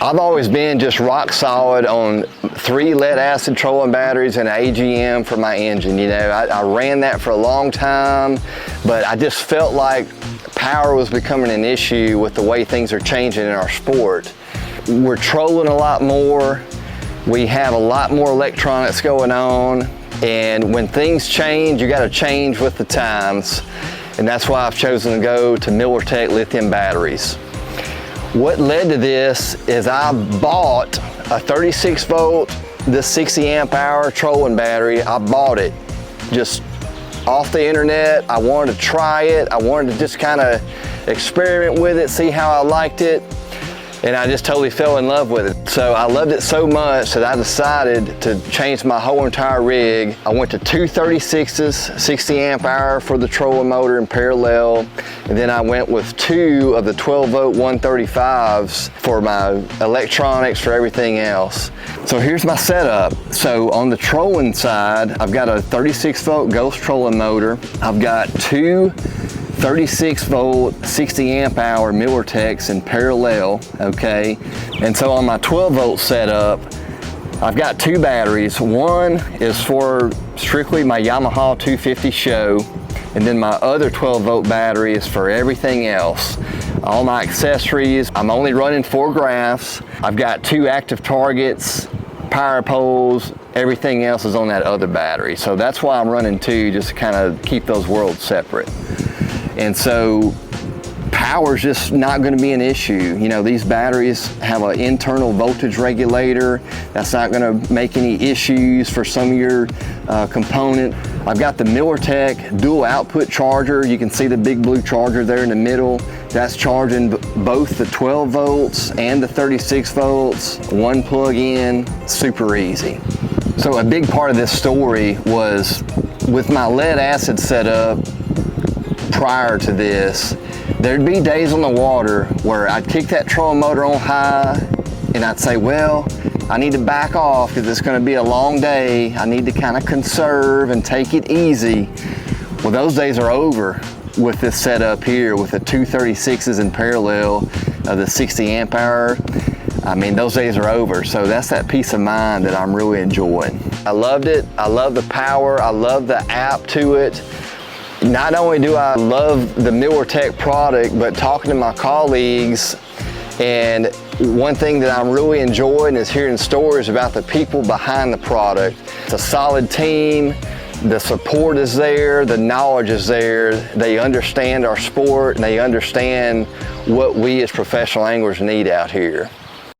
I've always been just rock solid on 3 lead acid trolling batteries and an AGM for my engine. You know, I ran that for a long time, but I just felt like power was becoming an issue with the way things are changing in our sport. We're trolling a lot more. We have a lot more electronics going on, and when things change, you got to change with the times. And that's why I've chosen to go to MillerTech lithium batteries. What led to this is I bought a 36 volt, this 60 amp hour trolling battery. I bought it just off the internet. I wanted to try it. I wanted to just kind of experiment with it, see how I liked it. And I just totally fell in love with it. So I loved it so much that I decided to change my whole entire rig. I went to 2 36s, 60 amp hour for the trolling motor in parallel. And then I went with 2 of the 12 volt 135s for my electronics, for everything else. So here's my setup. So on the trolling side, I've got a 36 volt Ghost trolling motor. I've got 2 36 volt 60 amp hour MillerTechs in parallel, okay? And so on my 12 volt setup, I've got 2 batteries. One is for strictly my Yamaha 250 show, and then my other 12 volt battery is for everything else. All my accessories. I'm only running 4 graphs. I've got 2 active targets, power poles, everything else is on that other battery. So that's why I'm running 2, just to kind of keep those worlds separate. And so power's just not going to be an issue. You know, these batteries have an internal voltage regulator. That's not going to make any issues for some of your component. I've got the MillerTech dual output charger. You can see the big blue charger there in the middle. That's charging both the 12 volts and the 36 volts. One plug in, super easy. So a big part of this story was with my lead acid setup. Prior to this, there'd be days on the water where I'd kick that trolling motor on high and I'd say, well, I need to back off because it's going to be a long day. I need to kind of conserve and take it easy. Well, those days are over with this setup here with the 2 36s in parallel of the 60 amp hour. I mean, those days are over. So that's that peace of mind that I'm really enjoying. I loved it. I love the power. I love the app to it. Not only do I love the MillerTech product, but talking to my colleagues, and one thing that I'm really enjoying is hearing stories about the people behind the product. It's a solid team, the support is there, the knowledge is there, they understand our sport, and they understand what we as professional anglers need out here.